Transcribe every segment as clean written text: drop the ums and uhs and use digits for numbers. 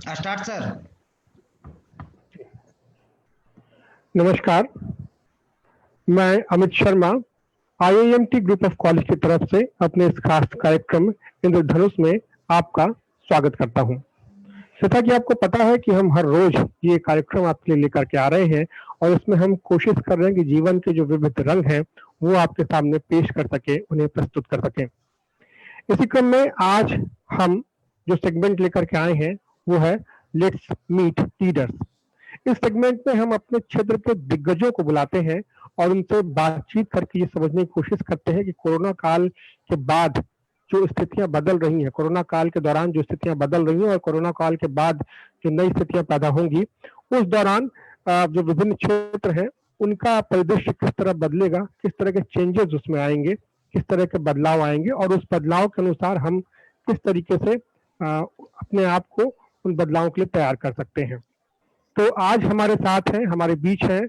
Start sir. नमस्कार, मैं Amit Sharma IIMT group of college की तरफ से अपने इस खास कार्यक्रम इंद्रधनुष में आपका स्वागत करता हूं। जैसा कि आपको पता है कि हम हर रोज ये कार्यक्रम आपके लिए लेकर के आ रहे हैं और इसमें हम कोशिश कर रहे हैं कि जीवन के जो विविध रंग हैं वो आपके सामने पेश कर सके, उन्हें प्रस्तुत कर सकें। इसी क्रम में आज हम जो सेगमेंट लेकर के आए हैं वो है लेट्स मीट लीडर्स। इस सेगमेंट में हम अपने क्षेत्र के दिग्गजों को बुलाते हैं और उनसे बातचीत करके ये समझने की कोशिश करते हैं कि कोरोना काल के बाद जो स्थितियां बदल रही हैं, कोरोना काल के दौरान जो स्थितियां बदल रही हैं और कोरोना काल के बाद जो नई स्थितियां पैदा होंगी, उस दौरान जो विभिन्न क्षेत्र हैं उनका परिदृश्य किस तरह बदलेगा, किस तरह के चेंजेस उसमें आएंगे, किस तरह के बदलाव आएंगे और उस बदलाव के अनुसार हम किस तरीके से अपने आप को उन बदलावों के लिए तैयार कर सकते हैं। तो आज हमारे साथ हैं, हमारे बीच हैं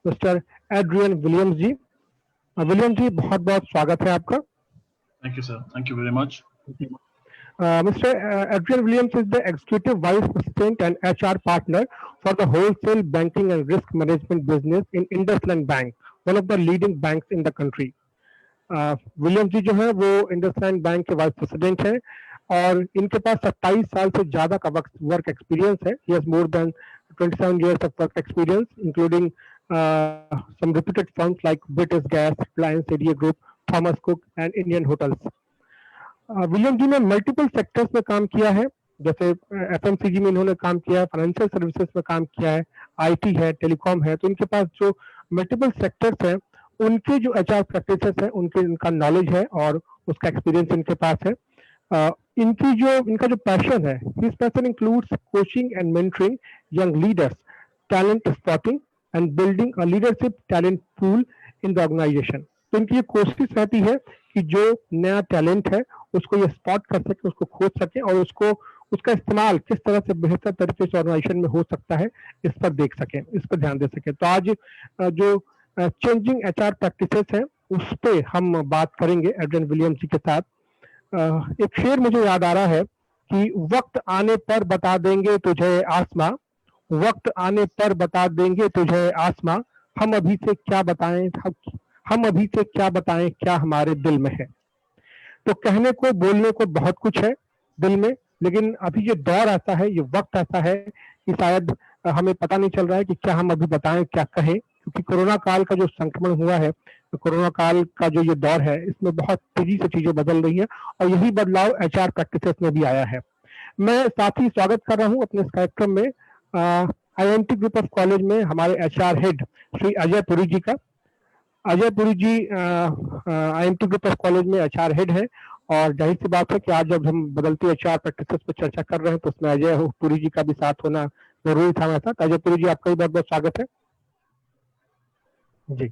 मिस्टर एड्रियन विलियम्स जी। विलियम जी, बहुत बहुत स्वागत है आपका। Thank you sir, thank you very much. Mr. Adrian Williams is the Executive Vice President and HR Partner for the Wholesale Banking and Risk Management business in IndusInd Bank, one of the leading banks in the country. William जी जो है वो IndusInd bank के vice president हैं और इनके पास 27 साल से ज्यादा का वर्क एक्सपीरियंस है। He has more than 27 years of work experience, including some reputed firms like British Gas, Reliance ADA Group, Thomas Cook and Indian Hotels. William जी ने मल्टीपल सेक्टर्स में काम किया है, जैसे FMCG में इन्होंने काम किया है, फाइनेंशियल सर्विसेज में काम किया है, IT है, टेलीकॉम है। तो इनके पास जो मल्टीपल सेक्टर्स हैं उनके जो HR प्रैक्टिसेस हैं इनका नॉलेज है और उसका एक्सपीरियंस इनके पास है। इनका जो पैशन है, his passion includes coaching and mentoring young leaders, talent spotting and building a leadership talent pool in the organisation. तो इनकी ये कोशिश रहती है कि जो नया टैलेंट है उसको ये स्पॉट कर सके, उसको खोज सके और उसका इस्तेमाल किस तरह से बेहतर तरीके से ऑर्गेनाइजेशन में हो सकता है इस पर देख सके, इस पर ध्यान दे सके। तो आज जो चेंजिंग HR प्रैक्टिसेस है उस पे हम बात करेंगे एड्रियन विलियम्स जी के साथ। एक शेर मुझे याद आ रहा है कि वक्त आने पर बता देंगे तुझे आसमां, वक्त आने पर बता देंगे तुझे आसमां, हम अभी से क्या बताएं, हम अभी से क्या बताएं क्या हमारे दिल में है। तो कहने को बोलने को बहुत कुछ है दिल में, लेकिन अभी ये दौर ऐसा है, ये वक्त ऐसा है कि शायद हमें पता नहीं चल रहा है कि क्या हम अभी बताएं, क्या कहें, क्योंकि कोरोना काल का जो संक्रमण हुआ है, तो कोरोना काल का जो ये दौर है इसमें बहुत तेजी से चीजें बदल रही है और यही बदलाव HR प्रैक्टिसेस में भी आया है। मैं साथ ही स्वागत कर रहा हूँ अपने इस कार्यक्रम में IIMT ग्रुप ऑफ कॉलेज में हमारे HR हेड श्री अजय पुरी जी का। अजय पुरी जी IIMT ग्रुप ऑफ कॉलेज में HR हेड है और जाहिर सी बात है कि आज जब हम बदलती HR प्रैक्टिसेस पर चर्चा कर रहे हैं तो उसमें अजय पुरी जी का भी साथ होना जरूरी था हमारे साथ। अजय पुरी जी, आपका भी बहुत बहुत स्वागत है जी।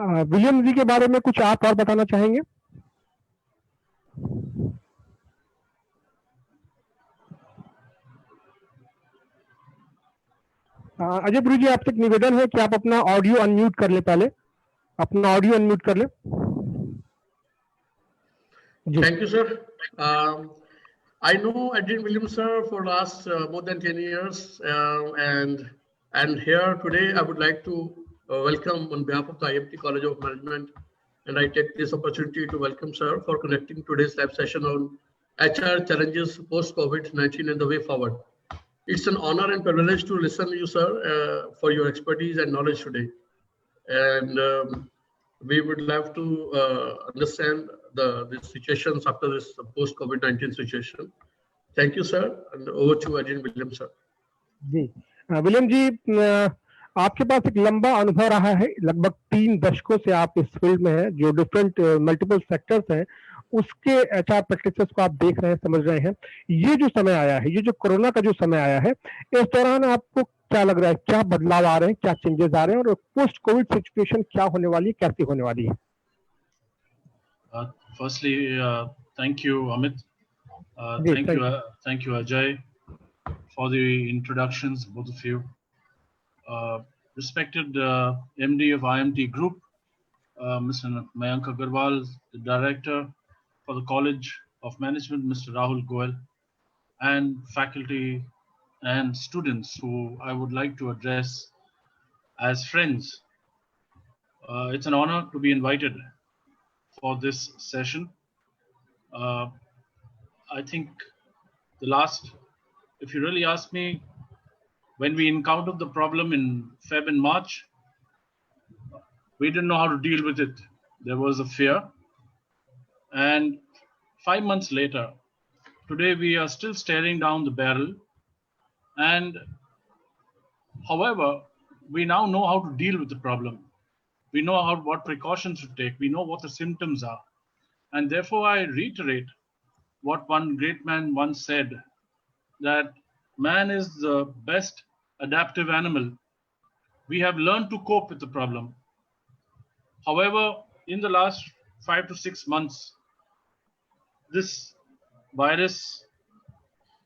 विलियम जी के बारे में कुछ आप और बताना चाहेंगे? अजय पुरी जी, आपसे एक निवेदन है कि आप अपना ऑडियो अनम्यूट कर ले, पहले अपना ऑडियो अनम्यूट कर ले। Thank you, sir. I know Adrian Williams, sir, for last more than 10 years, and here today I would like to welcome on behalf of the IMT College of Management, and I take this opportunity to welcome sir for connecting today's live session on HR challenges post COVID-19 and the way forward. It's an honor and privilege to listen to you, sir, for your expertise and knowledge today, and we would love to understand the situations after this post COVID-19 situation. Thank you, sir, and over to Adrian Williams, sir. जी, William ji, आपके पास एक लंबा अनुभव रहा है, लगभग 3 दशकों से आप इस फील्ड में हैं, जो डिफरेंट मल्टीपल सेक्टर्स हैं उसके HR प्रैक्टिसेस को आप देख रहे हैं, समझ रहे हैं। ये जो समय आया है, ये जो कोरोना का जो समय आया है, इस दौरान आपको क्या लग रहा है, क्या बदलाव आ रहे हैं, क्या चेंजेस आ रहे हैं और पोस्ट कोविड सिचुएशन क्या होने वाली है, कैसी होने वाली है? Firstly, thank you, Amit. Thank you, Ajay, for the introductions, both of you. Respected MD of IMT Group, Mr. Mayank Agarwal, the Director for the College of Management, Mr. Rahul Goel, and faculty and students who I would like to address as friends. It's an honor to be invited for this session. Uh, I think the last, if you really ask me, when we encountered the problem in Feb and March, we didn't know how to deal with it. There was a fear. And 5 months later, today we are still staring down the barrel. And however, we now know how to deal with the problem. We know what precautions to take. We know what the symptoms are. And therefore, I reiterate what one great man once said, that man is the best adaptive animal. We have learned to cope with the problem. However, in the last 5 to 6 months, this virus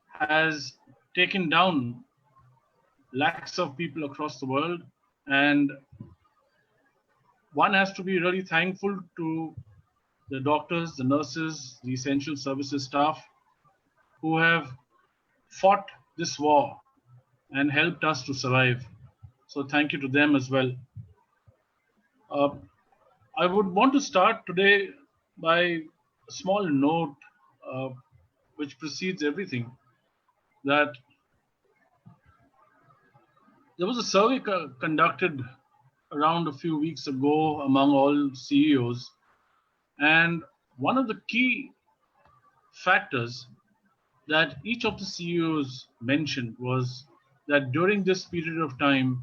has taken down lakhs of people across the world, and one has to be really thankful to the doctors, the nurses, the essential services staff who have fought this war and helped us to survive. So thank you to them as well. I would want to start today by a small note which precedes everything, that there was a survey conducted around a few weeks ago among all CEOs, and one of the key factors that each of the CEOs mentioned was that during this period of time,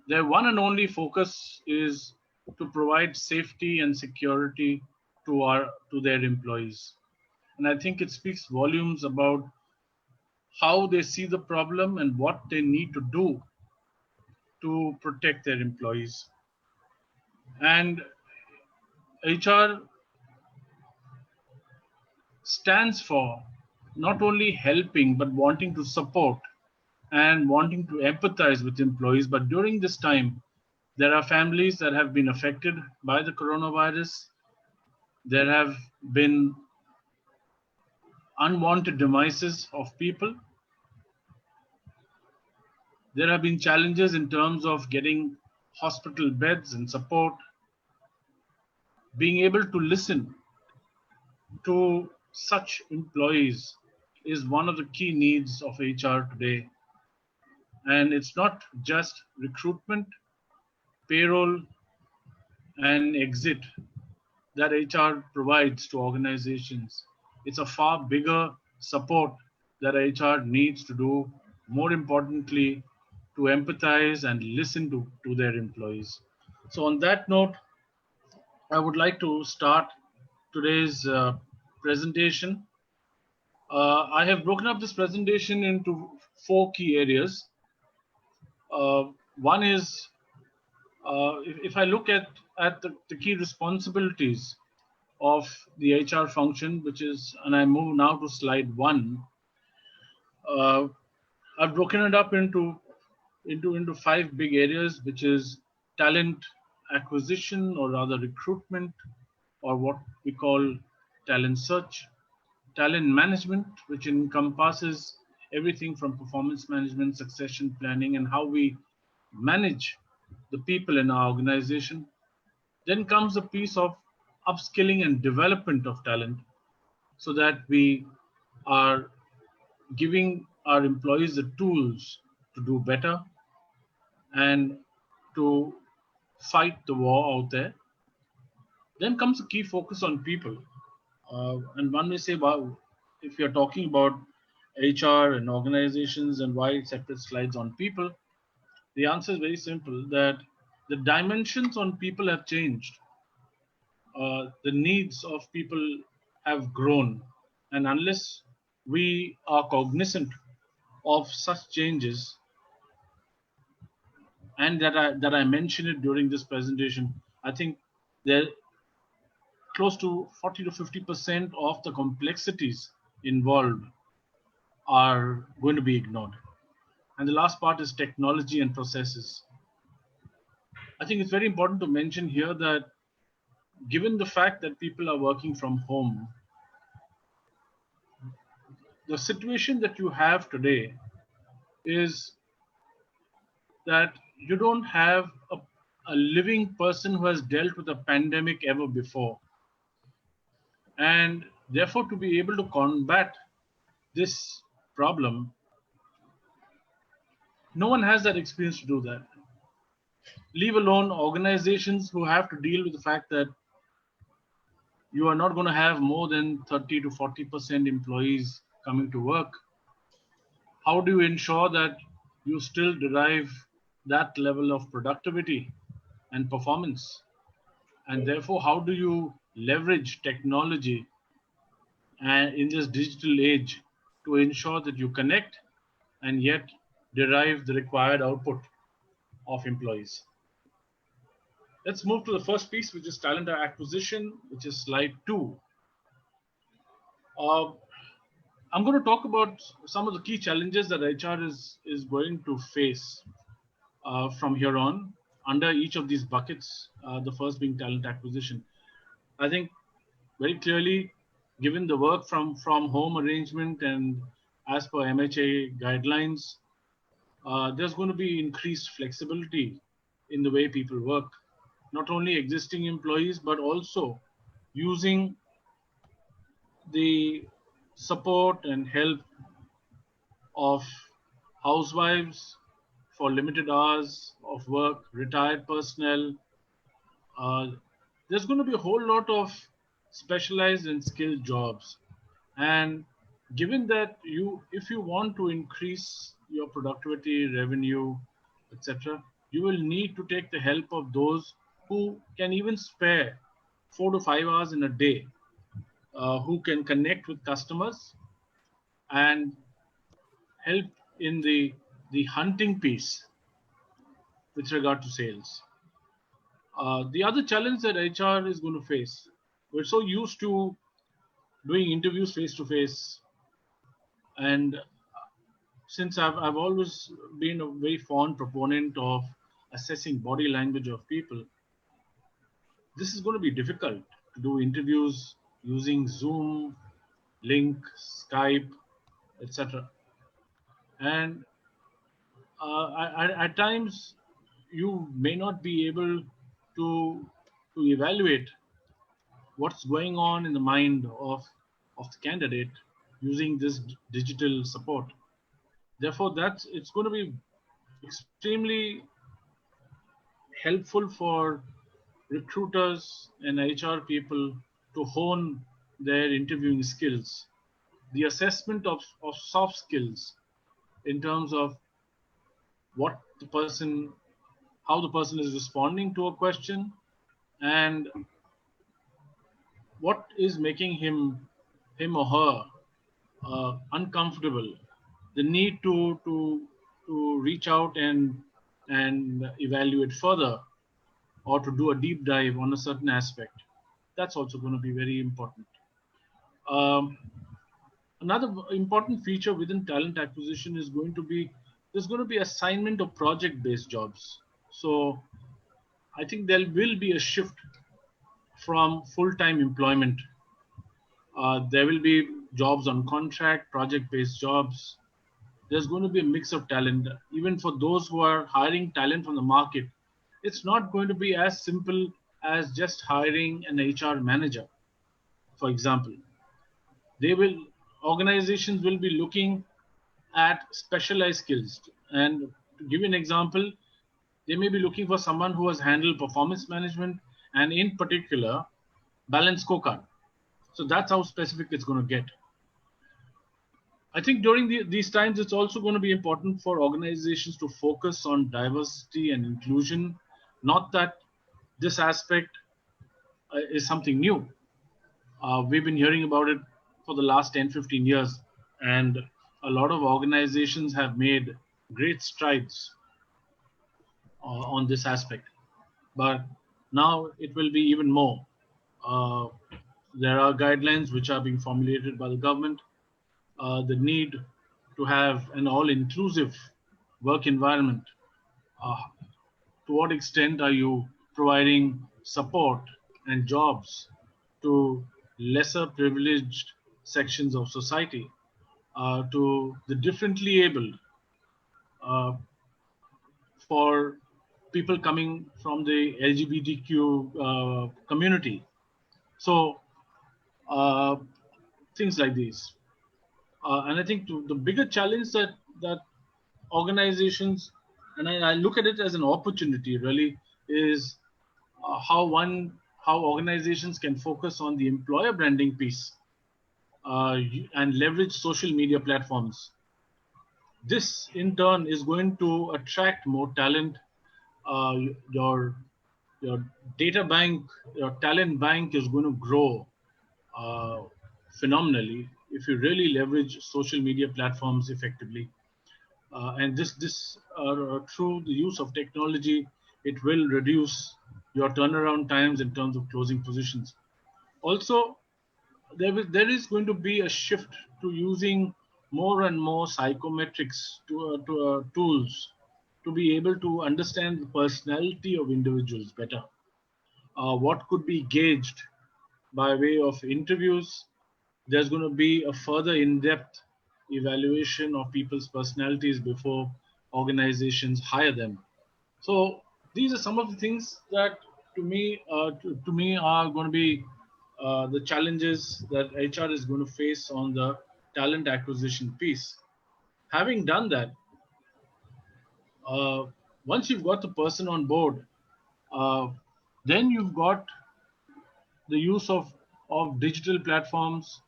their one and only focus is to provide safety and security to their employees. And I think it speaks volumes about how they see the problem and what they need to do to protect their employees. And HR stands for not only helping, but wanting to support and wanting to empathize with employees. But during this time, there are families that have been affected by the coronavirus. There have been unwanted demises of people. There have been challenges in terms of getting hospital beds and support. Being able to listen to such employees is one of the key needs of HR today. And it's not just recruitment, payroll, and exit that HR provides to organizations. It's a far bigger support that HR needs to do, more importantly, to empathize and listen to their employees. So on that note, I would like to start today's presentation. I have broken up this presentation into 4 key areas. One is, if I look at the key responsibilities of the HR function, which is, and I move now to slide 1, I've broken it up into 5 big areas, which is talent acquisition, or rather recruitment, or what we call talent search, talent management, which encompasses everything from performance management, succession planning, and how we manage the people in our organization. Then comes a piece of upskilling and development of talent, so that we are giving our employees the tools to do better and to fight the war out there. Then comes a key focus on people. And one may say, wow, if you're talking about HR and organizations and why separate slides on people, the answer is very simple, that the dimensions on people have changed. The needs of people have grown. And unless we are cognizant of such changes, and that I mentioned it during this presentation, I think there close to 40 to 50% of the complexities involved are going to be ignored. And the last part is technology and processes. I think it's very important to mention here that given the fact that people are working from home, the situation that you have today is that you don't have a living person who has dealt with a pandemic ever before. And therefore, to be able to combat this problem, no one has that experience to do that. Leave alone organizations who have to deal with the fact that you are not going to have more than 30 to 40% employees coming to work. How do you ensure that you still derive that level of productivity and performance? And therefore, how do you leverage technology and in this digital age to ensure that you connect and yet derive the required output of employees? Let's move to the first piece, which is talent acquisition, which is slide 2. I'm going to talk about some of the key challenges that HR is going to face from here on under each of these buckets, the first being talent acquisition. I think very clearly, given the work from home arrangement and as per MHA guidelines, there's going to be increased flexibility in the way people work, not only existing employees, but also using the support and help of housewives for limited hours of work, retired personnel. There's going to be a whole lot of specialized and skilled jobs. And given that if you want to increase your productivity, revenue, etc., you will need to take the help of those who can even spare 4 to 5 hours in a day, who can connect with customers and help in the hunting piece with regard to sales. The other challenge that HR is going to face, we're so used to doing interviews face to face, and since I've always been a very fond proponent of assessing body language of people, this is going to be difficult to do interviews using Zoom, Link, Skype, etc. And at times, you may not be able to evaluate what's going on in the mind of the candidate using this digital support. Therefore, it's going to be extremely helpful for recruiters and HR people to hone their interviewing skills. The assessment of soft skills in terms of how the person is responding to a question, and what is making him or her uncomfortable. The need to reach out and evaluate further, or to do a deep dive on a certain aspect. That's also going to be very important. Another important feature within talent acquisition is there's going to be assignment of project-based jobs. So I think there will be a shift from full-time employment. There will be jobs on contract, project-based jobs. There's going to be a mix of talent. Even for those who are hiring talent from the market, it's not going to be as simple as just hiring an HR manager, for example. Organizations will be looking at specialized skills. And to give you an example, they may be looking for someone who has handled performance management and in particular, balanced scorecard. So that's how specific it's going to get. I think during these times, it's also going to be important for organizations to focus on diversity and inclusion. Not that this aspect is something new. We've been hearing about it for the last 10, 15 years, and a lot of organizations have made great strides on this aspect. But now it will be even more. There are guidelines which are being formulated by the government. The need to have an all-inclusive work environment. To what extent are you providing support and jobs to lesser privileged sections of society, to the differently abled, uh, for people coming from the LGBTQ community. So uh, things like these. And I think the bigger challenge that organizations, and I look at it as an opportunity really, is how organizations can focus on the employer branding piece, and leverage social media platforms. This in turn is going to attract more talent. uh, your your data bank, your talent bank is going to grow uh, phenomenally if you really leverage social media platforms effectively. And through the use of technology, it will reduce your turnaround times in terms of closing positions. Also, there is going to be a shift to using more and more psychometrics tools to be able to understand the personality of individuals better. What could be gauged by way of interviews. There's going to be a further in-depth evaluation of people's personalities before organizations hire them. So these are some of the things that, to me, are going to be the challenges that HR is going to face on the talent acquisition piece. Having done that, uh, once you've got the person on board, uh, then you've got the use of digital platforms,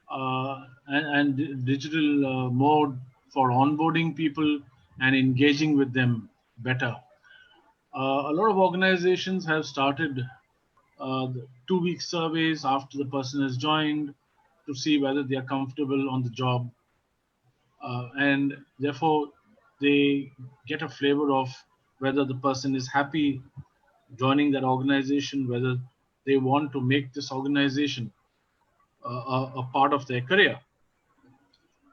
and digital mode for onboarding people and engaging with them better. A lot of organizations have started the 2 week surveys after the person has joined to see whether they are comfortable on the job, and therefore they get a flavor of whether the person is happy joining that organization, whether they want to make this organization a part of their career.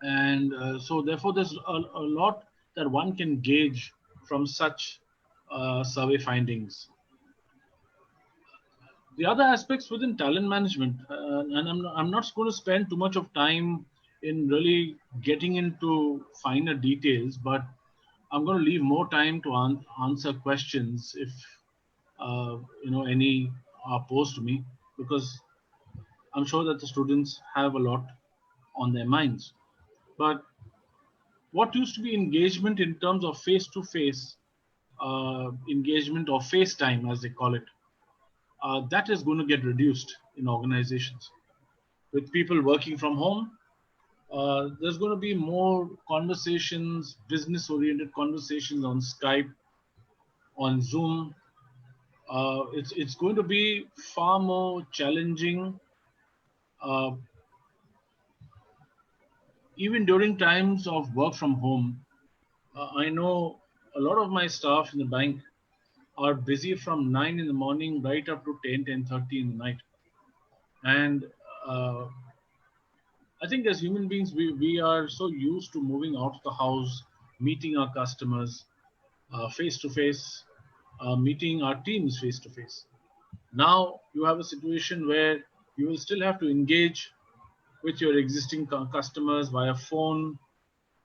And so therefore there's a lot that one can gauge from such survey findings. The other aspects within talent management, and I'm not going to spend too much of time in really getting into finer details, but I'm going to leave more time to answer questions if any are posed to me, because I'm sure that the students have a lot on their minds. But what used to be engagement in terms of face-to-face engagement, or FaceTime as they call it, that is going to get reduced in organizations. With people working from home, there's going to be more conversations, business-oriented conversations on Skype, on Zoom. It's going to be far more challenging, uh, even during times of work from home. I know a lot of my staff in the bank are busy from 9 in the morning right up to 10:30 in the night. And uh, I think as human beings, we are so used to moving out of the house, meeting our customers face to face, meeting our teams face to face. Now you have a situation where you will still have to engage with your existing customers via phone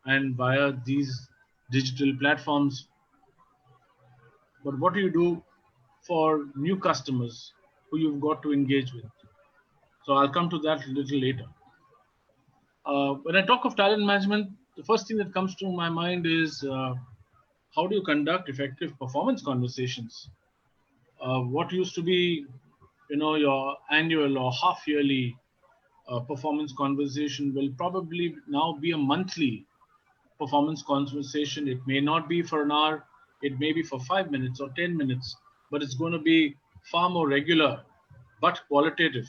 and via these digital platforms. But what do you do for new customers who you've got to engage with? So I'll come to that a little later. When I talk of talent management, the first thing that comes to my mind is how do you conduct effective performance conversations? What used to be, your annual or half yearly performance conversation will probably now be a monthly performance conversation. It may not be for an hour, it may be for 5 minutes or 10 minutes, but it's going to be far more regular but qualitative.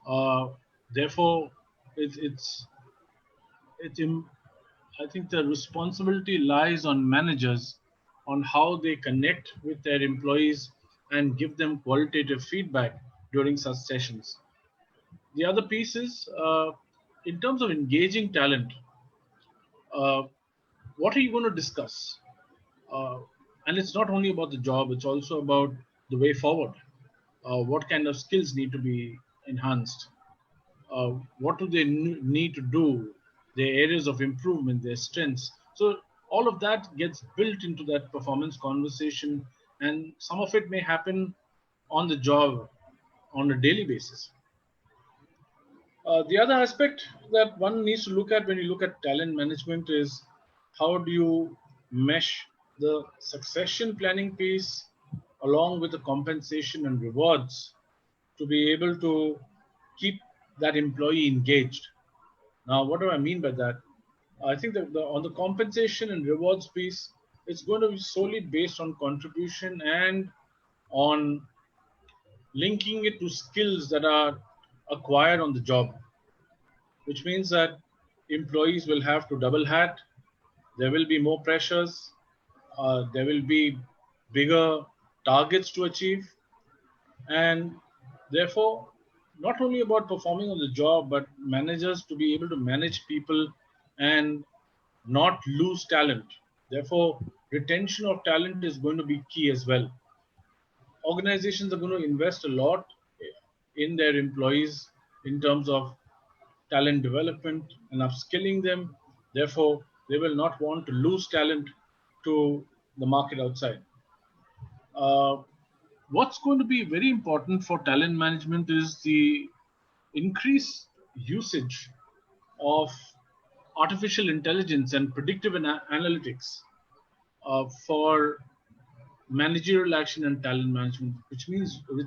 Uh, Therefore, it's it's I think the responsibility lies on managers on how they connect with their employees and give them qualitative feedback during such sessions. The other piece is, in terms of engaging talent, uh, what are you going to discuss? Uh, and it's not only about the job, it's also about the way forward. what kind of skills need to be enhanced, what do they need to do, their areas of improvement, their strengths. So all of that gets built into that performance conversation, and some of it may happen on the job on a daily basis. The other aspect that one needs to look at when you look at talent management is how do you mesh the succession planning piece along with the compensation and rewards to be able to keep that employee engaged. Now, what do I mean by that? I think that on the compensation and rewards piece, it's going to be solely based on contribution and on linking it to skills that are acquired on the job, which means that employees will have to double hat. There will be more pressures. There will be bigger targets to achieve. And therefore, not only about performing on the job, but managers to be able to manage people and not lose talent. Therefore, retention of talent is going to be key as well. Organizations are going to invest a lot in their employees in terms of talent development and upskilling them. Therefore, they will not want to lose talent to the market outside. What's going to be very important for talent management is the increased usage of artificial intelligence and predictive analytics for managerial action and talent management, which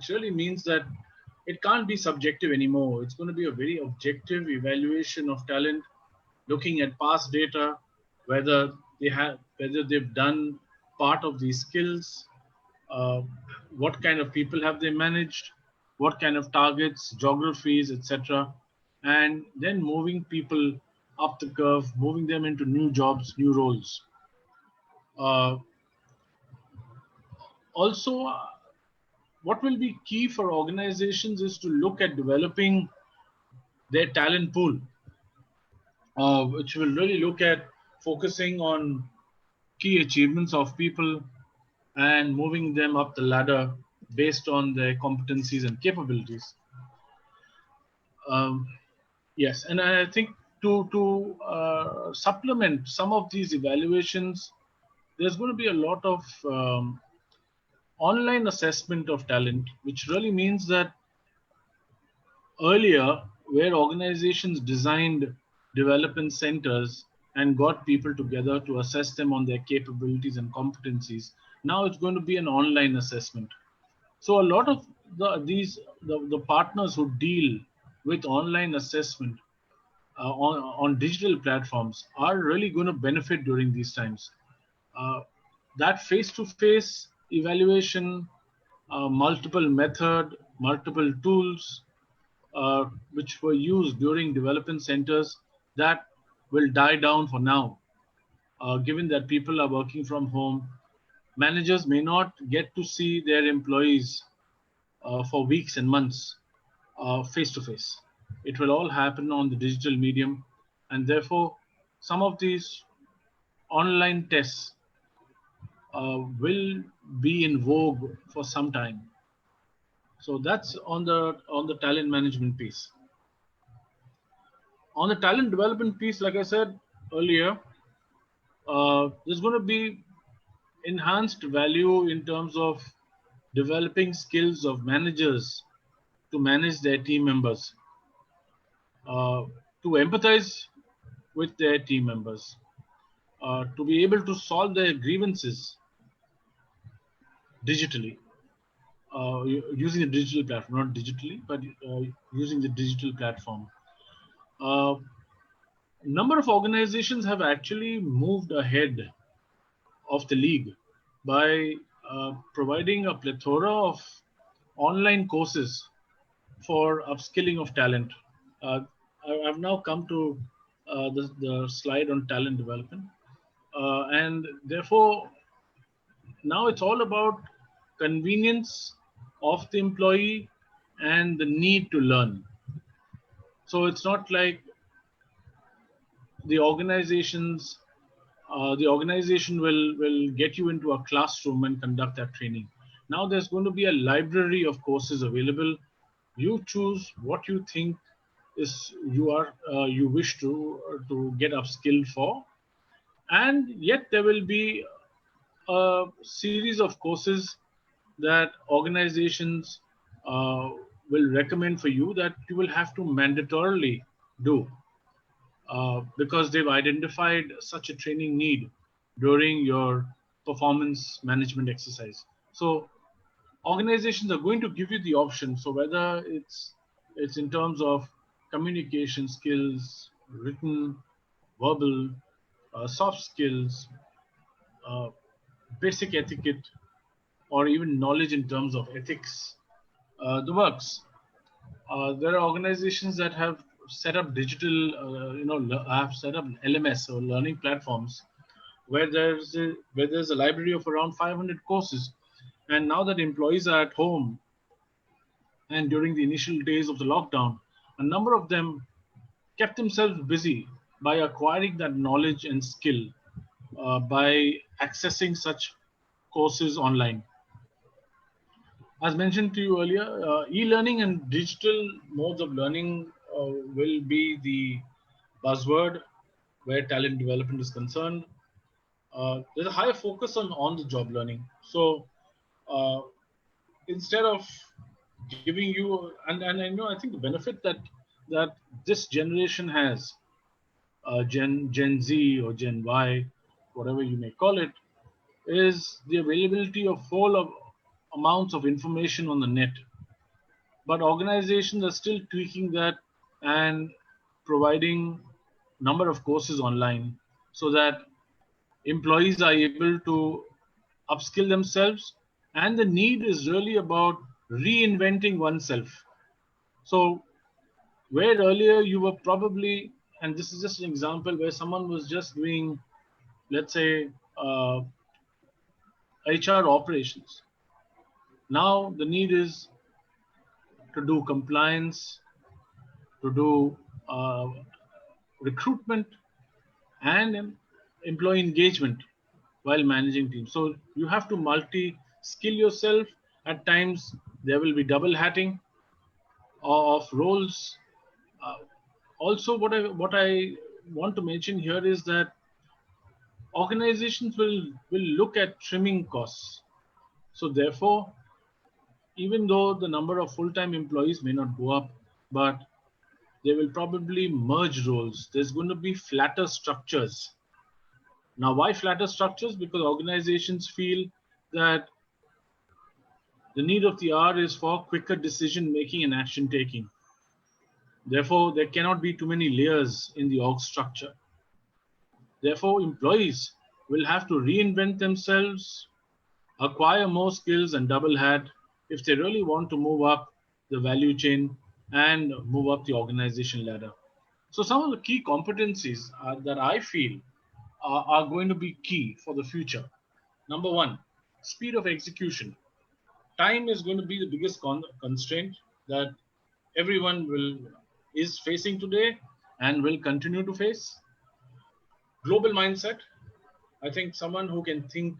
really means that it can't be subjective anymore. It's going to be a very objective evaluation of talent, looking at past data, whether they've done part of these skills, what kind of people have they managed, what kind of targets, geographies, etc., and then moving people up the curve, moving them into new jobs, new roles. Also, what will be key for organizations is to look at developing their talent pool, which will really look at focusing on key achievements of people and moving them up the ladder based on their competencies and capabilities. Yes, and I think to supplement some of these evaluations, there's going to be a lot of online assessment of talent, which really means that earlier, where organizations designed development centers and got people together to assess them on their capabilities and competencies, now it's going to be an online assessment. So a lot of the partners who deal with online assessment on digital platforms are really going to benefit during these times. That face-to-face evaluation, multiple method, multiple tools, which were used during development centers, that will die down for now. Given that people are working from home, managers may not get to see their employees for weeks and months face to face. It will all happen on the digital medium, and therefore some of these online tests will be in vogue for some time. So that's on the talent management piece. On the talent development piece, like I said earlier, there's going to be enhanced value in terms of developing skills of managers to manage their team members, to empathize with their team members, to be able to solve their grievances digitally, using a digital platform, not digitally, but using the digital platform. Number of organizations have actually moved ahead of the league by providing a plethora of online courses for upskilling of talent. I've now come to the slide on talent development. And therefore, now it's all about convenience of the employee and the need to learn. So it's not like the organization will get you into a classroom and conduct that training. Now there's going to be a library of courses available. You choose what you think is you wish to get upskilled for, and yet there will be a series of courses that organizations uh, will recommend for you that you will have to mandatorily do because they've identified such a training need during your performance management exercise. So organizations are going to give you the option. So whether it's in terms of communication skills, written, verbal, soft skills, uh, basic etiquette, or even knowledge in terms of ethics, the works. There are organizations that have set up digital, have set up LMS or learning platforms where there's a library of around 500 courses. And now that employees are at home and during the initial days of the lockdown, a number of them kept themselves busy by acquiring that knowledge and skill by accessing such courses online. As mentioned to you earlier, e-learning and digital modes of learning will be the buzzword where talent development is concerned. There's a high focus on on-the-job learning. So uh, instead of giving you, and I think the benefit that this generation has, Gen Z or Gen Y, whatever you may call it, is the availability of full of amounts of information on the net. But organizations are still tweaking that and providing number of courses online so that employees are able to upskill themselves, and the need is really about reinventing oneself. So where earlier you were probably, and this is just an example where someone was just doing, let's say, HR operations. Now the need is to do compliance, to do recruitment, and employee engagement while managing teams. So you have to multi-skill yourself. At times there will be double hatting of roles. Uh, Also, what I want to mention here is that organizations will look at trimming costs. So therefore, even though the number of full-time employees may not go up, but they will probably merge roles. There's going to be flatter structures. Now, why flatter structures? Because organizations feel that the need of the hour is for quicker decision making and action taking. Therefore, there cannot be too many layers in the org structure. Therefore, employees will have to reinvent themselves, acquire more skills, and double hat if they really want to move up the value chain and move up the organization ladder. So, some of the key competencies that I feel are going to be key for the future. Number one, speed of execution. Time is going to be the biggest constraint that everyone is facing today and will continue to face. Global mindset. I think someone who can think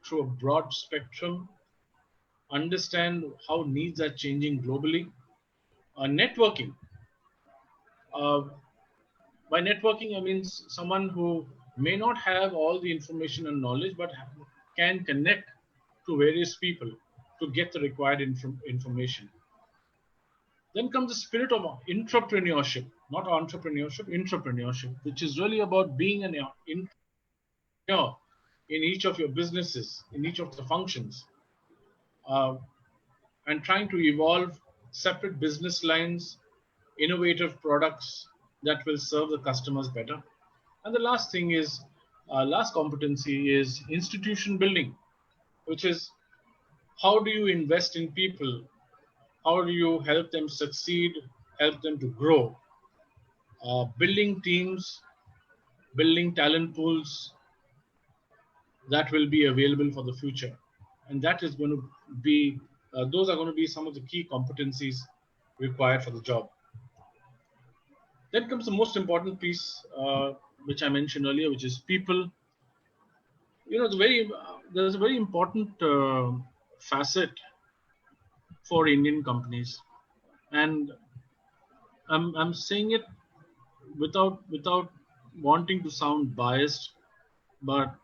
through a broad spectrum, understand how needs are changing globally. Networking. Uh, by networking, I mean someone who may not have all the information and knowledge, but can connect to various people to get the required information. Then comes the spirit of entrepreneurship, not entrepreneurship, entrepreneurship, which is really about being an entrepreneur in each of your businesses, in each of the functions, uh, and trying to evolve separate business lines, innovative products that will serve the customers better. And the last thing is, last competency is institution building, which is how do you invest in people? How do you help them succeed, help them to grow? Building teams, building talent pools that will be available for the future. And that is going to be, those are going to be some of the key competencies required for the job. Then comes the most important piece, which I mentioned earlier, which is people. You know, there's a very important facet for Indian companies, and I'm saying it without wanting to sound biased, but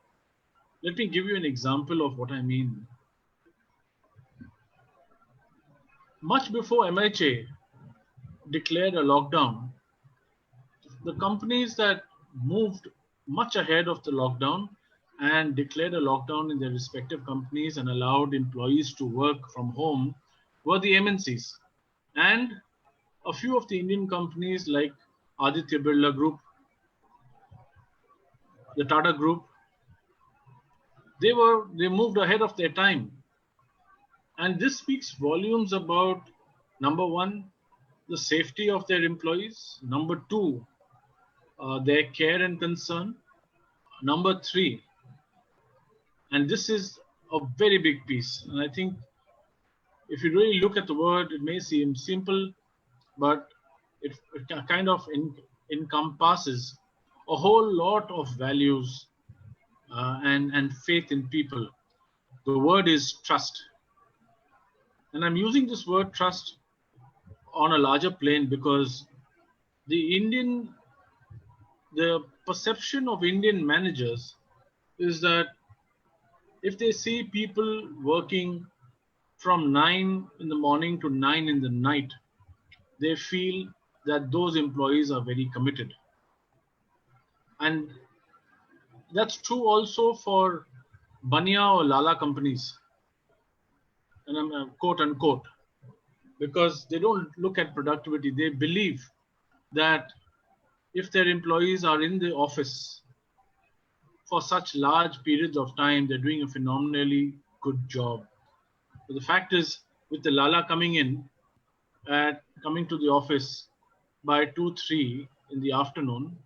let me give you an example of what I mean. Much before MHA declared a lockdown, the companies that moved much ahead of the lockdown and declared a lockdown in their respective companies and allowed employees to work from home were the MNCs. And a few of the Indian companies like Aditya Birla Group, the Tata Group, they moved ahead of their time. And this speaks volumes about, number one, the safety of their employees. Number two, their care and concern. Number three, and this is a very big piece. And I think if you really look at the word, it may seem simple, but it kind of encompasses a whole lot of values and faith in people. The word is trust. And I'm using this word trust on a larger plane because the perception of Indian managers is that if they see people working from 9 in the morning to 9 in the night, they feel that those employees are very committed. And that's true also for Bania or Lala companies, and I'm quote unquote, because they don't look at productivity. They believe that if their employees are in the office for such large periods of time, they're doing a phenomenally good job. But the fact is, with the Lala coming to the office by 2, 3 in the afternoon,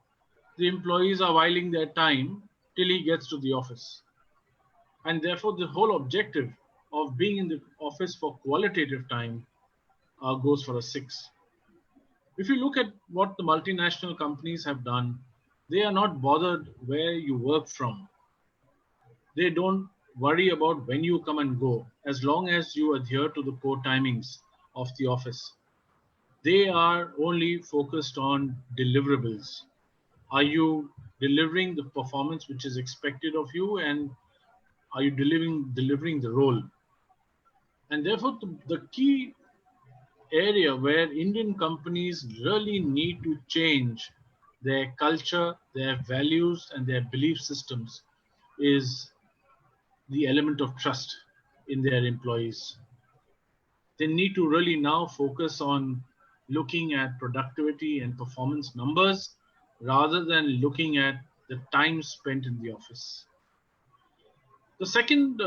the employees are whiling their time till he gets to the office. And therefore, the whole objective of being in the office for qualitative time goes for a 6. If you look at what the multinational companies have done, they are not bothered where you work from. They don't worry about when you come and go, as long as you adhere to the core timings of the office. They are only focused on deliverables. Are you delivering the performance which is expected of you, and are you delivering the role? And therefore, the key area where Indian companies really need to change their culture, their values, and their belief systems is the element of trust in their employees. They need to really now focus on looking at productivity and performance numbers rather than looking at the time spent in the office. The second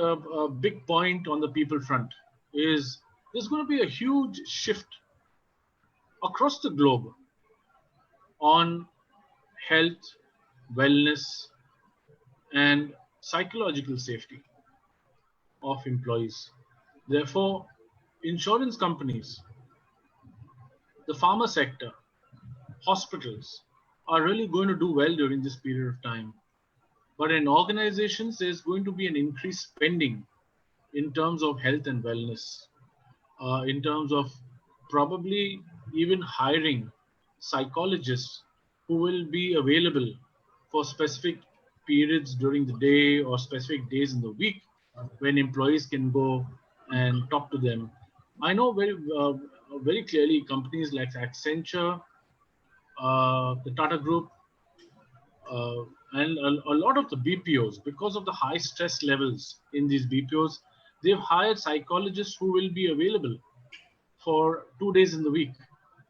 big point on the people front is there's going to be a huge shift across the globe on health, wellness, and psychological safety of employees. Therefore, insurance companies, the pharma sector, hospitals are really going to do well during this period of time. But in organizations, there's going to be an increased spending in terms of health and wellness, in terms of probably even hiring psychologists who will be available for specific periods during the day or specific days in the week when employees can go and talk to them. I know very clearly companies like Accenture, the Tata Group, and a lot of the BPOs, because of the high stress levels in these BPOs, they've hired psychologists who will be available for 2 days in the week.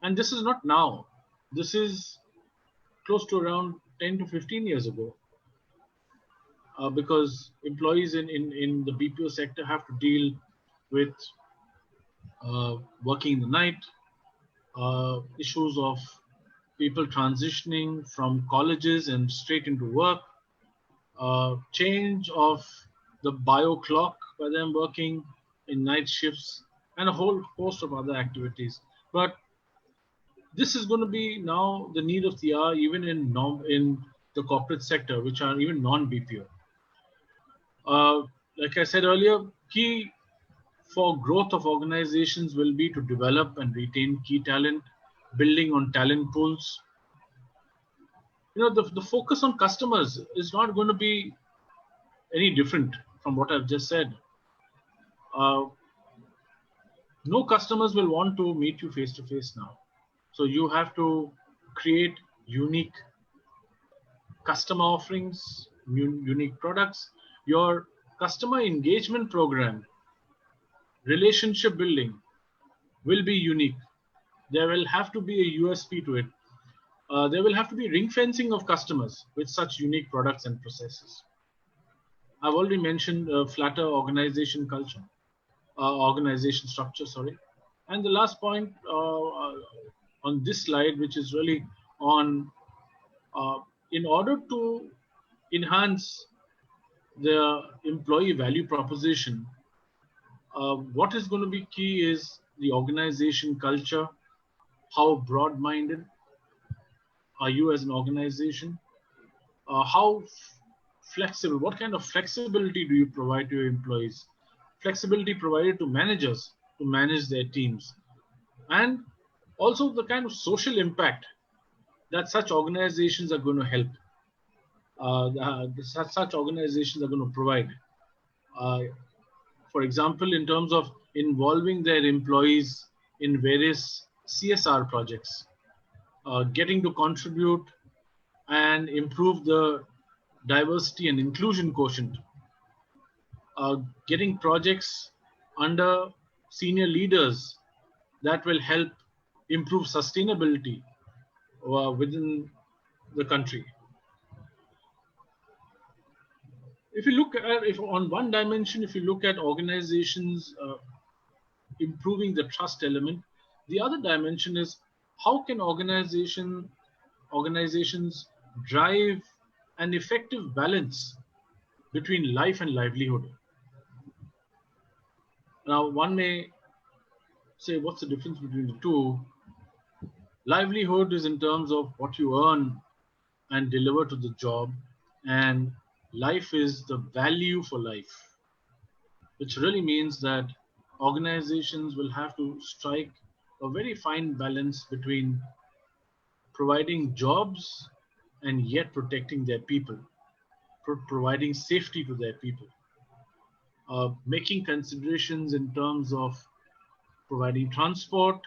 And this is not now. This is close to around 10 to 15 years ago. Because employees in the BPO sector have to deal with working in the night, issues of people transitioning from colleges and straight into work, change of the bio clock by them working in night shifts, and a whole host of other activities. But this is going to be now the need of the hour, even in the corporate sector, which are even non-BPO. Like I said earlier, key for growth of organizations will be to develop and retain key talent, building on talent pools. The focus on customers is not going to be any different from what I've just said. No customers will want to meet you face to face now. So you have to create unique customer offerings, unique products. Your customer engagement program, relationship building will be unique. There will have to be a USP to it. There will have to be ring fencing of customers with such unique products and processes. I've already mentioned flatter organization culture, organization structure, sorry. And the last point on this slide, which is really on, in order to enhance the employee value proposition, what is going to be key is the organization culture. How broad-minded are you as an organization? How flexible, what kind of flexibility do you provide to your employees? Flexibility provided to managers to manage their teams. And also the kind of social impact that such organizations are going to help. Such organizations are going to provide. For example, in terms of involving their employees in various CSR projects, getting to contribute and improve the diversity and inclusion quotient, getting projects under senior leaders that will help improve sustainability within the country. If you look at, if on one dimension, if you look at organizations improving the trust element, the other dimension is how can organizations drive an effective balance between life and livelihood. Now, one may say, what's the difference between the two? Livelihood is in terms of what you earn and deliver to the job, and life is the value for life, which really means that organizations will have to strike a very fine balance between providing jobs and yet protecting their people, providing safety to their people, making considerations in terms of providing transport,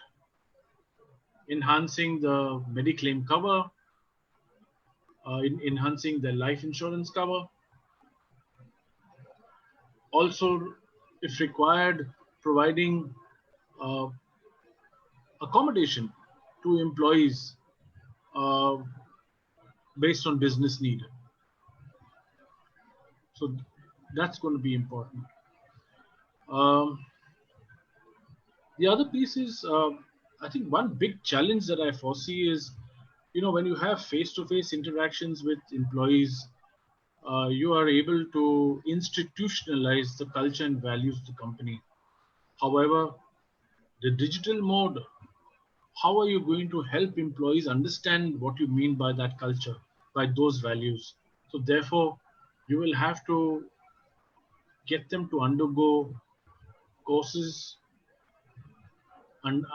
enhancing the Mediclaim cover, enhancing the life insurance cover. Also, if required, providing accommodation to employees based on business need. So that's going to be important. The other piece is, I think one big challenge that I foresee is, when you have face-to-face interactions with employees, you are able to institutionalize the culture and values of the company. However, the digital mode, how are you going to help employees understand what you mean by that culture, by those values? So therefore, you will have to get them to undergo courses and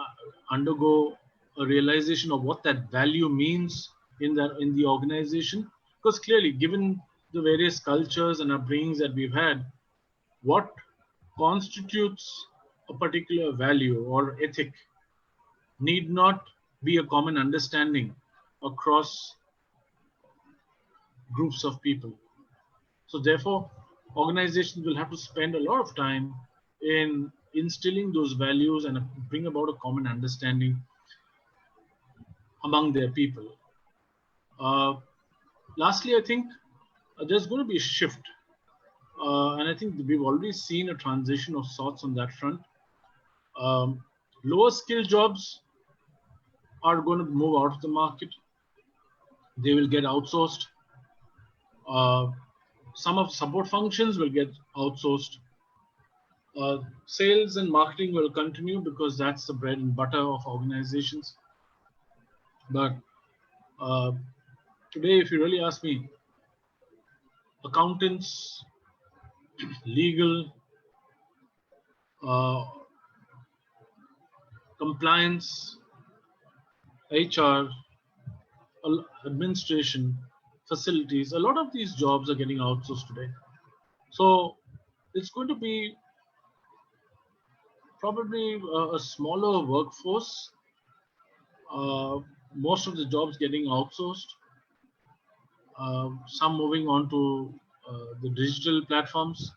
undergo a realization of what that value means in the organization. Because clearly, given the various cultures and upbringings that we've had, what constitutes a particular value or ethic need not be a common understanding across groups of people. So therefore, organizations will have to spend a lot of time in instilling those values and bring about a common understanding among their people. Lastly, I think there's going to be a shift. And I think we've already seen a transition of sorts on that front. Lower skill jobs are going to move out of the market. They will get outsourced. Some of support functions will get outsourced. Sales and marketing will continue because that's the bread and butter of organizations. But today, if you really ask me, accountants, legal, uh, compliance, HR, administration, facilities. A lot of these jobs are getting outsourced today. So it's going to be probably a smaller workforce. Most of the jobs getting outsourced. Some moving on to the digital platforms,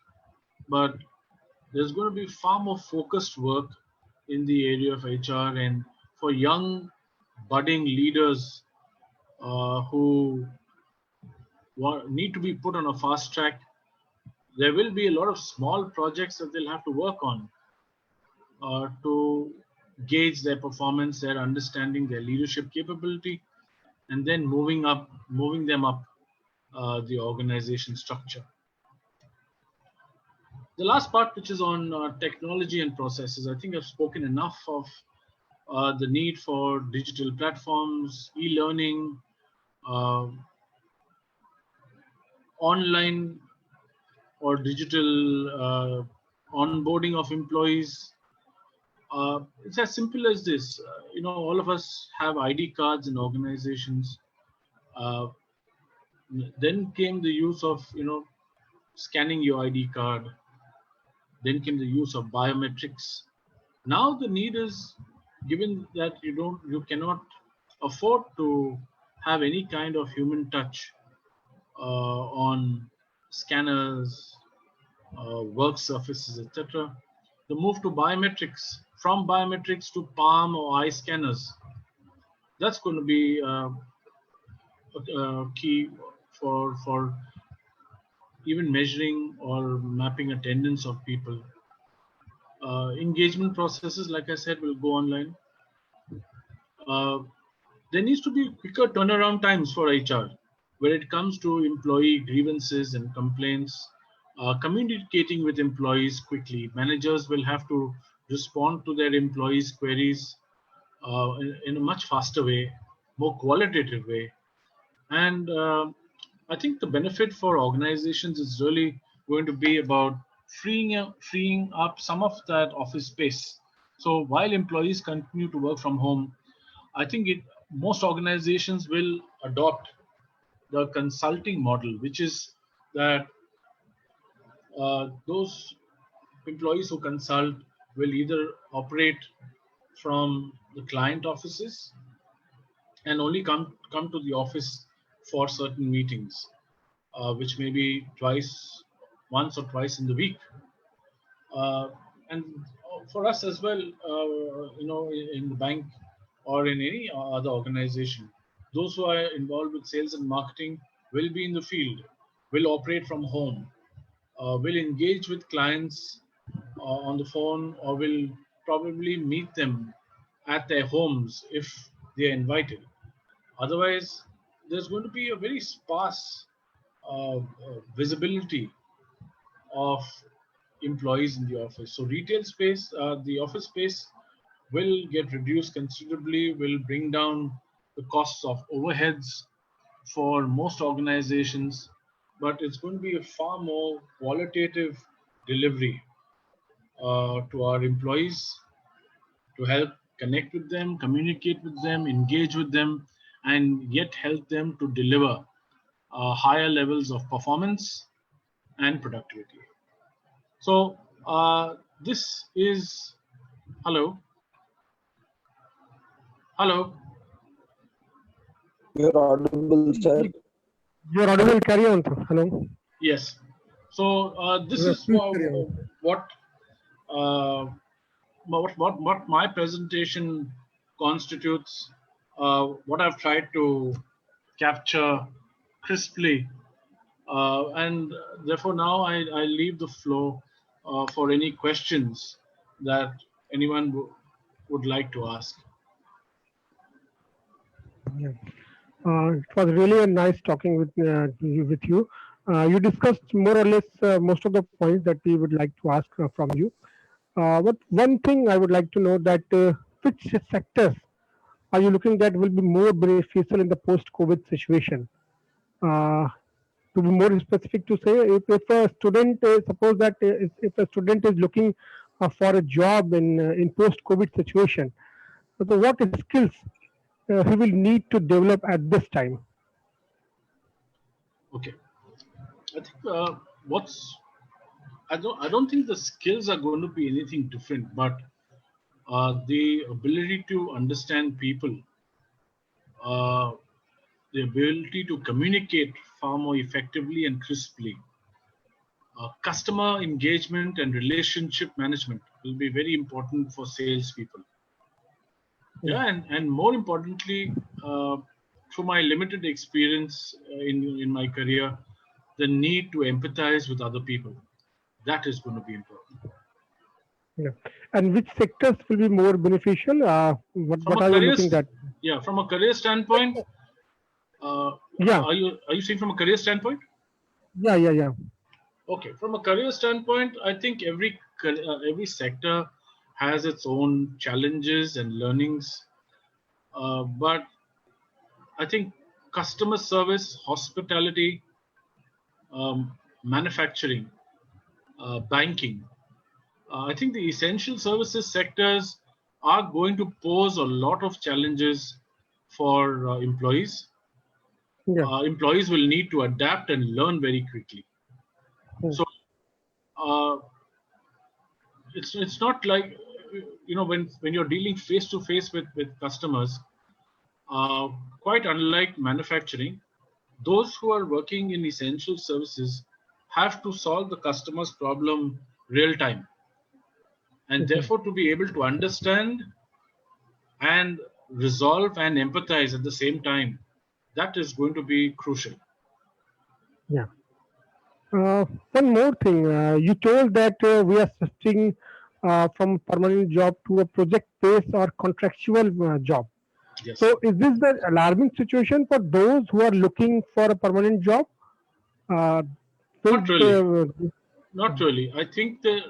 but there's going to be far more focused work in the area of HR, and for young budding leaders who need to be put on a fast track. There will be a lot of small projects that they'll have to work on to gauge their performance, their understanding, their leadership capability, and then moving them up the organization structure. The last part, which is on technology and processes, I think I've spoken enough of the need for digital platforms, e-learning, uh, online or digital onboarding of employees. It's as simple as this. All of us have ID cards in organizations. Uh, then came the use of, scanning your ID card. Then came the use of biometrics. Now the need is, given that you cannot afford to have any kind of human touch on scanners, work surfaces, etc. The move to biometrics, from biometrics to palm or eye scanners, that's going to be key for even measuring or mapping attendance of people. Engagement processes, like I said, will go online. There needs to be quicker turnaround times for HR when it comes to employee grievances and complaints. Communicating with employees quickly. Managers will have to respond to their employees' queries in a much faster way, more qualitative way. And I think the benefit for organizations is really going to be about freeing up some of that office space. So while employees continue to work from home, I think most organizations will adopt the consulting model, which is that those employees who consult will either operate from the client offices and only come to the office for certain meetings, which may be once or twice in the week. And for us as well, in the bank or in any other organization, those who are involved with sales and marketing will be in the field, will operate from home, will engage with clients on the phone, or will probably meet them at their homes if they are invited. Otherwise, there's going to be a very sparse visibility of employees in the office. So retail space, the office space will get reduced considerably, will bring down the costs of overheads for most organizations, but it's going to be a far more qualitative delivery to our employees to help connect with them, communicate with them, engage with them, and yet help them to deliver higher levels of performance and productivity. So this is, hello. You're audible, sir. You're audible. Carry on, sir. Hello. Yes. So this is what my presentation constitutes. What I've tried to capture crisply, and therefore now I leave the floor for any questions that anyone would like to ask. Yeah. It was really a nice talking with you. You discussed more or less most of the points that we would like to ask from you. But one thing I would like to know that which sectors are you looking that will be more beneficial in the post-COVID situation? To be more specific, to say if a student suppose that if a student is looking for a job in post-COVID situation. So what skills he will need to develop at this time? Okay, I think what's I don't think the skills are going to be anything different, but the ability to understand people, uh, the ability to communicate far more effectively and crisply, customer engagement and relationship management will be very important for salespeople. Yeah. Yeah, and more importantly, through my limited experience in my career, the need to empathize with other people, that is going to be important. Yeah. And which sectors will be more beneficial? From What a are you career, looking at? yeah, from a career standpoint, Yeah, are you saying from a career standpoint? yeah. Okay, from a career standpoint, I think every sector has its own challenges and learnings, but I think customer service, hospitality, manufacturing, banking. I think the essential services sectors are going to pose a lot of challenges for employees. yeah. Employees will need to adapt and learn very quickly. Hmm. So uh, it's not like when you're dealing face to face with customers. Uh, Quite unlike manufacturing, those who are working in essential services have to solve the customer's problem real time, and Mhm. therefore to be able to understand and resolve and empathize at the same time, that is going to be crucial. Yeah. One more thing. You told that we are shifting from permanent job to a project-based or contractual job. Yes. So, is this the alarming situation for those who are looking for a permanent job? Uh, will Not really. the, Not really. I think that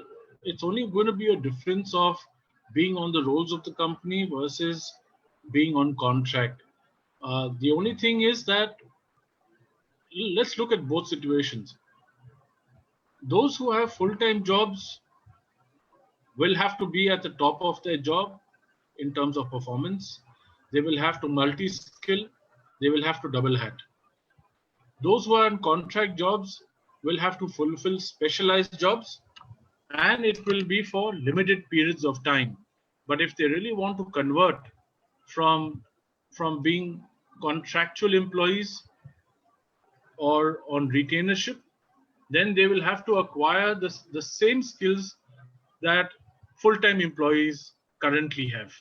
it's only going to be a difference of being on the rolls of the company versus being on contract. The only thing is that let's look at both situations. Those who have full time jobs will have to be at the top of their job in terms of performance. They will have to multi skill, they will have to double hat. Those who are in contract jobs will have to fulfill specialized jobs, and it will be for limited periods of time. But if they really want to convert from being contractual employees or on retainership, then they will have to acquire the same skills that full-time employees currently have.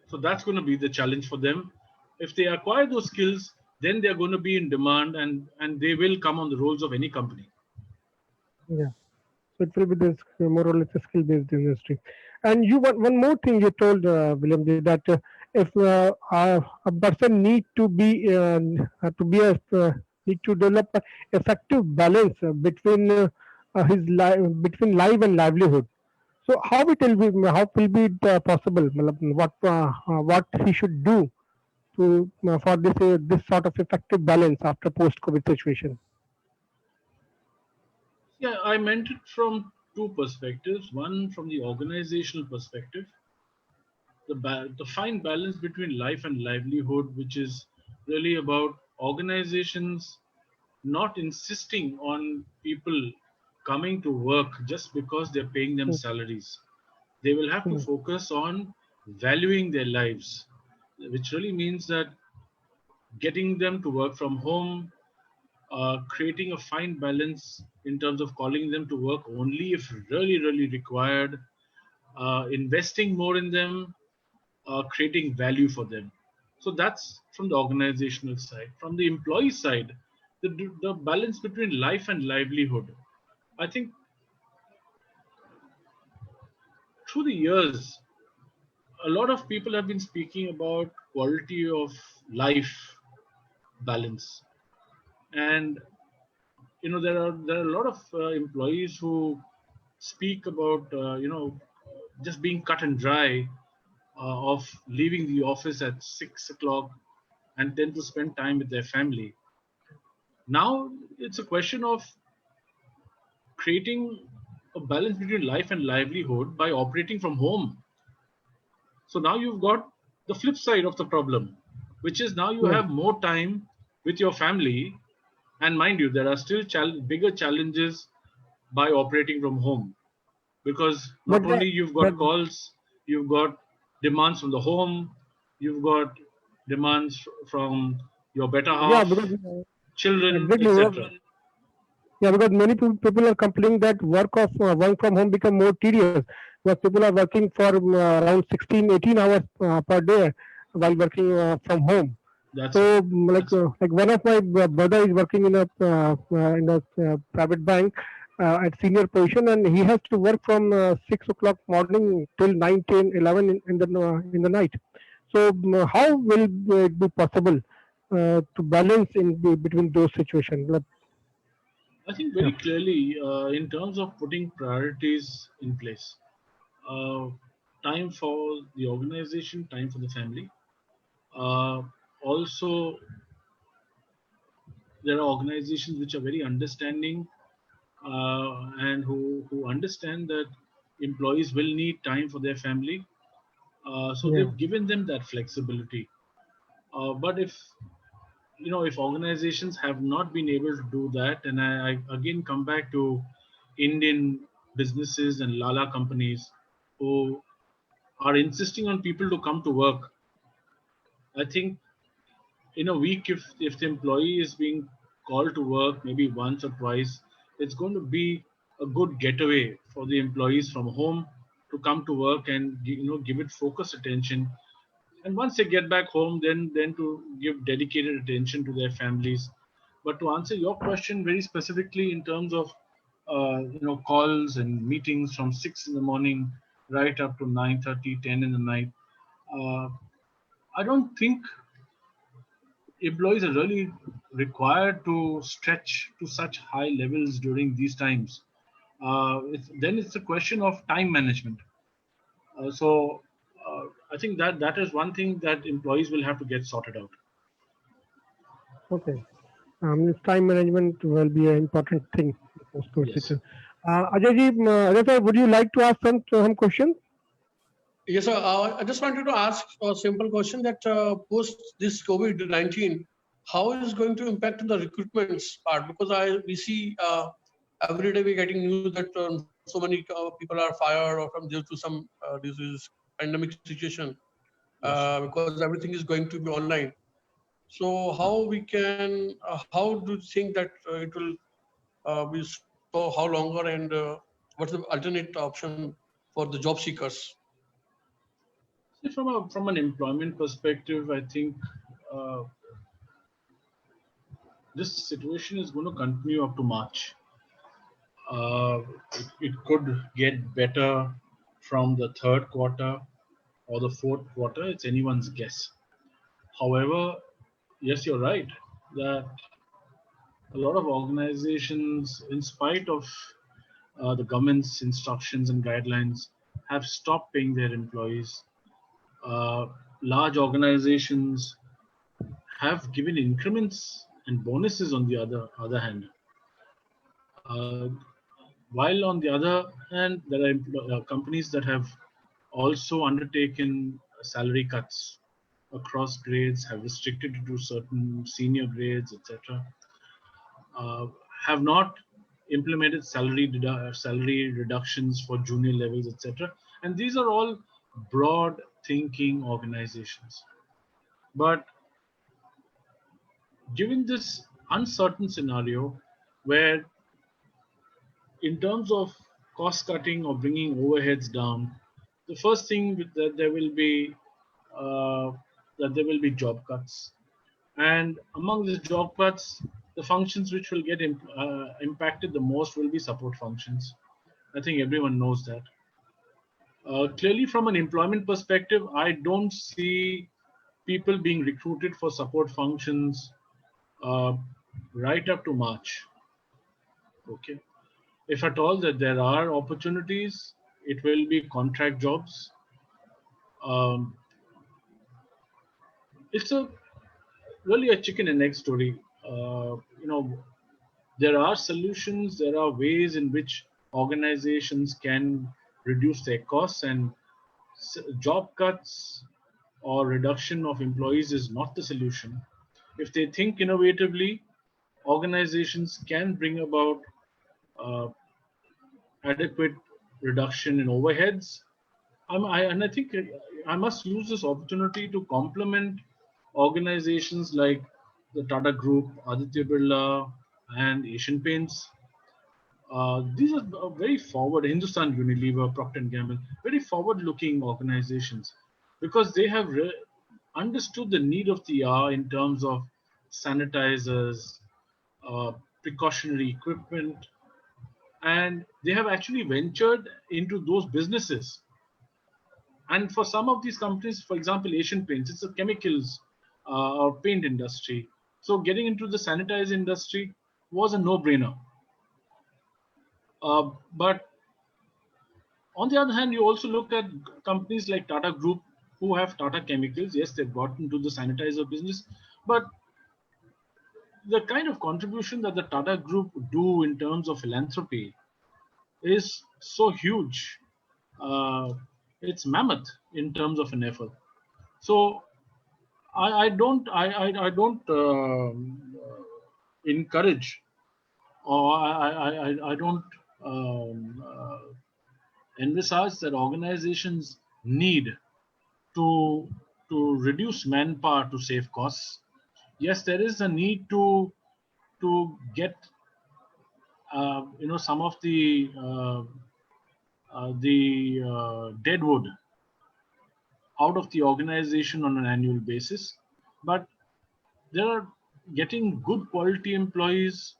So that's going to be the challenge for them. If they acquire those skills, then they're going to be in demand, and they will come on the rolls of any company. yeah. So it will be this more or less a skill-based industry. And you one more thing you told William that if a person need to develop a effective balance between life and livelihood. So how will be possible? मतलब, what he should do to for this sort of effective balance after post-COVID situation? Yeah, I meant it from two perspectives. One from the organizational perspective, the fine balance between life and livelihood, which is really about organizations not insisting on people coming to work just because they're paying them salaries. They will have to Hmm. focus on valuing their lives, which really means that getting them to work from home, creating a fine balance in terms of calling them to work only if really required, investing more in them, creating value for them. So that's from the organizational side. From the employee side, the balance between life and livelihood. I think through the years, a lot of people have been speaking about quality of life balance, and there are a lot of employees who speak about just being cut and dry, of leaving the office at 6 o'clock and then to spend time with their family. Now it's a question of creating a balance between life and livelihood by operating from home. So now you've got the flip side of the problem, which is now you Yeah, have more time with your family. And mind you, there are still bigger challenges by operating from home, because but not only you've but got calls, you've got demands from the home, you've got demands from your better yeah, half, because children, exactly. etc. Yeah, because many people are complaining that work from home become more tedious because people are working for around 16, 18 hours per day while working from home. That's right. So That's right. like one of my brother is working in a private bank at senior position, and he has to work from 6 o'clock morning till 9, 10, 11 in the night. So how will it be possible to balance between those situations? Like, I think yeah, very clearly, in terms of putting priorities in place, uh, time for the organization, time for the family. Uh, Also, there are organizations which are very understanding, and who understand that employees will need time for their family. So yeah, they've given them that flexibility. But if organizations have not been able to do that, and I again come back to Indian businesses and Lala companies who are insisting on people to come to work. I think in a week, if the employee is being called to work maybe once or twice, it's going to be a good getaway for the employees from home to come to work and give it focused attention. And once they get back home, then to give dedicated attention to their families. But to answer your question very specifically in terms of calls and meetings from 6 in the morning right up to 9:30, 10 in the night, uh, I don't think employees are really required to stretch to such high levels during these times. Then it's a question of time management. So I think that is one thing that employees will have to get sorted out. okay. Time management will be an important thing in post Yes. procedure. Ajay ji, Ajay sir, would you like to ask some questions? Yes, sir. I just wanted to ask a simple question that post this COVID-19, how is going to impact the recruitments part? Because we see every day we're getting news that so many people are fired or from due to some disease pandemic situation Yes. because everything is going to be online. So how we can, how do you think that it will be so? How longer and what's the alternate option for the job seekers? See, from an employment perspective, I think uh, this situation is going to continue up to March. Uh, it could get better from the third quarter or the fourth quarter. It's anyone's guess. However, yes, you're right that a lot of organizations, in spite of the government's instructions and guidelines, have stopped paying their employees. Uh, Large organizations have given increments and bonuses on the other hand. Uh, while on the other hand, there are companies that have also undertaken salary cuts across grades, have restricted it to certain senior grades, etc. uh, have not implemented salary reductions for junior levels, etc. And these are all broad thinking organizations. But given this uncertain scenario, where in terms of cost cutting or bringing overheads down, the first thing that uh, there will be job cuts. And among these job cuts, the functions which will get impacted the most will be support functions. I think everyone knows that. Clearly, from an employment perspective, I don't see people being recruited for support functions uh, right up to March. Okay. If at all that there are opportunities, it will be contract jobs. Um, it's a really a chicken and egg story. You know, there are solutions, there are ways in which organizations can reduce their costs, and job cuts or reduction of employees is not the solution. If they think innovatively, organizations can bring about uh, adequate reduction in overheads. And I think I must use this opportunity to compliment organizations like the Tata Group, Aditya Birla, and Asian Paints. These are very forward, Hindustan Unilever, Procter and Gamble, very forward-looking organizations because they have understood the need of the hour in terms of sanitizers, uh, precautionary equipment, and they have actually ventured into those businesses. And for some of these companies, for example, Asian Paints, it's a chemicals or paint industry. So getting into the sanitizer industry was a no-brainer. But on the other hand, you also look at companies like Tata Group who have Tata Chemicals. Yes, they've got into the sanitizer business, but the kind of contribution that the Tata Group do in terms of philanthropy is so huge. Uh, it's mammoth in terms of an effort. So I don't encourage, or I don't envisage that organizations need to reduce manpower to save costs. Yes, there is a need to get some of the dead wood out of the organization on an annual basis, but there are getting good quality employees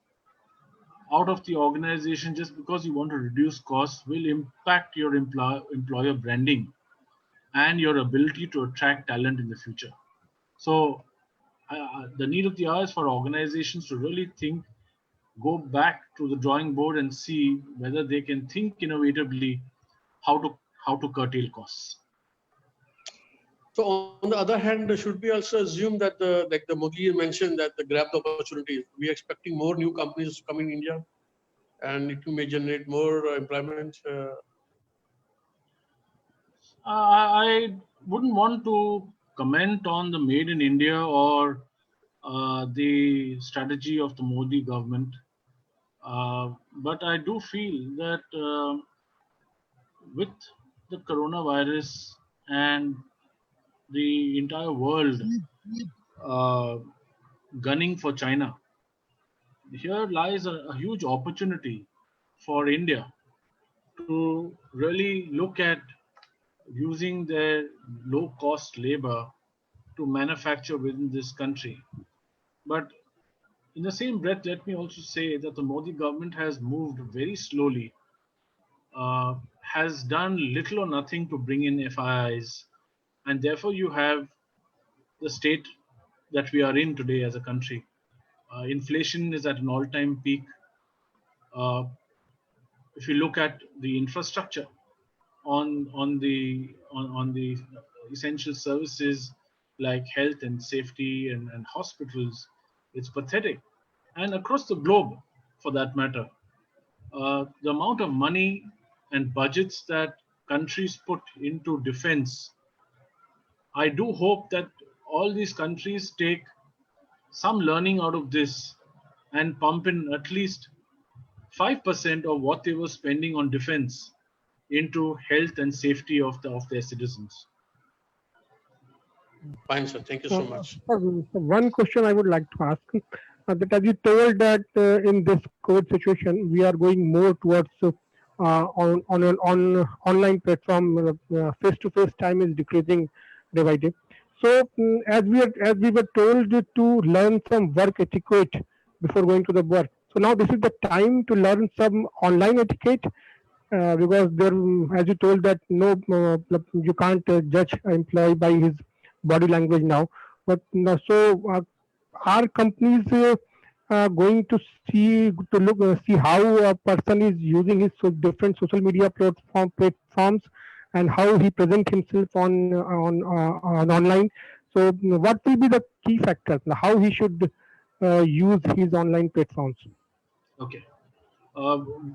out of the organization just because you want to reduce costs will impact your employer branding and your ability to attract talent in the future. So the need of the hour is for organizations to really think, go back to the drawing board and see whether they can think innovatively how to curtail costs. So on the other hand, should we also assume that like the Modi mentioned that the grab the opportunities, we are expecting more new companies to come in India, and it may generate more employment. I wouldn't want to comment on the Made in India or the strategy of the Modi government, but I do feel that with the coronavirus and the entire world uh, gunning for China, here lies a huge opportunity for India to really look at using their low cost labor to manufacture within this country. But in the same breath, let me also say that the Modi government has moved very slowly, has done little or nothing to bring in FIIs, and therefore you have the state that we are in today as a country. Inflation is at an all-time peak. Uh, if you look at the infrastructure on the essential services like health and safety and hospitals, it's pathetic. And across the globe, for that matter, the amount of money and budgets that countries put into defense, I do hope that all these countries take some learning out of this and pump in at least 5% of what they were spending on defense into health and safety of their citizens. Fine, sir. Thank you so much. One question I would like to ask that as you told that in this COVID situation we are going more towards on an online platform, face to face time is decreasing day by day. So as we were told to learn some work etiquette before going to the work. So now this is the time to learn some online etiquette because there, as you told that no, you can't judge an employee by his body language now. But so are companies going to see how a person is using his different social media platforms and how he present himself on online. So what will be the key factors? How he should use his online platforms? Okay.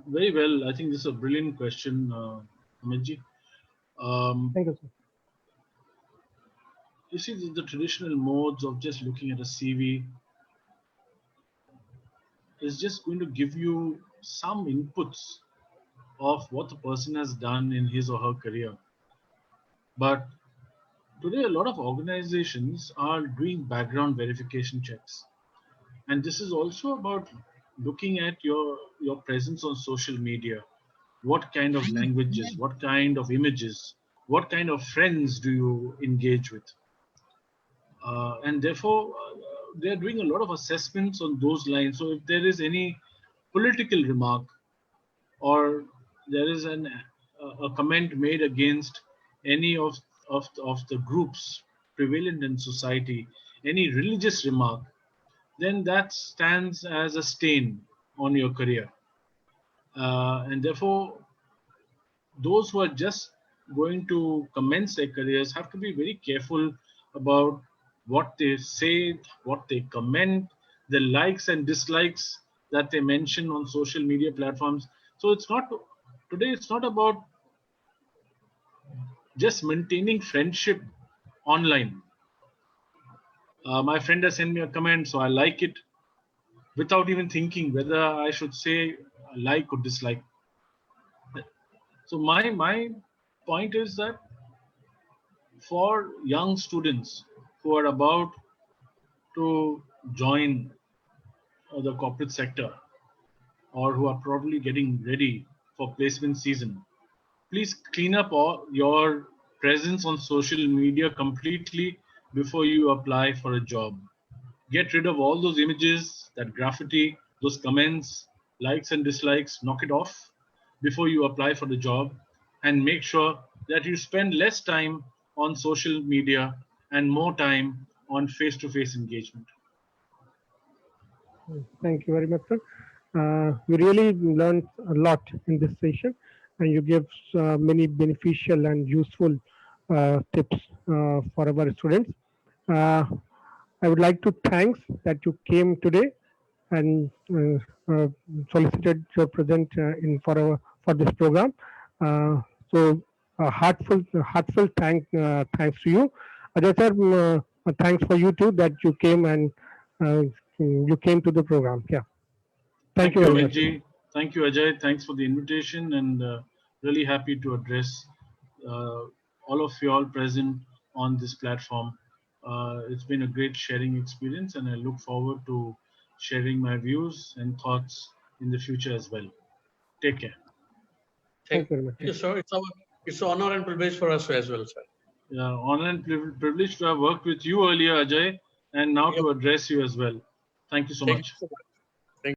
Very well. I think this is a brilliant question, Amitji. Thank you, sir. You see, the traditional modes of just looking at a CV is just going to give you some inputs of what the person has done in his or her career. But today, a lot of organizations are doing background verification checks. And this is also about looking at your presence on social media. What kind of languages, what kind of images, what kind of friends do you engage with? And therefore, they're doing a lot of assessments on those lines. So if there is any political remark or there is a comment made against any of the groups prevalent in society, any religious remark, then that stands as a stain on your career. And therefore, those who are just going to commence their careers have to be very careful about what they say, what they comment, the likes and dislikes that they mention on social media platforms. So it's not today, it's not about just maintaining friendship online. My friend has sent me a comment, so I like it without even thinking whether I should say like or dislike. So my point is that for young students who are about to join the corporate sector or who are probably getting ready for placement season, please clean up all your presence on social media completely before you apply for a job. Get rid of all those images, that graffiti, those comments, likes and dislikes, knock it off before you apply for the job, and make sure that you spend less time on social media and more time on face-to-face engagement. Thank you very much, sir. We really learned a lot in this session, and you gave many beneficial and useful tips for our students. I would like to thanks that you came today and solicited your present in for this program. So heartfelt thanks to you. Ajay sir, thanks for you too that you came and you came to the program. Yeah. Thank you very much. Amitji. Thank you, Ajay. Thanks for the invitation, and really happy to address all of you all present on this platform. It's been a great sharing experience, and I look forward to sharing my views and thoughts in the future as well. Take care. Thank you very much. Thank you, sir. It's an honor and privilege for us as well, sir. Yeah, honor and privilege to have worked with you earlier, Ajay, and now to address you as well. Thank you so Thank much. you so much.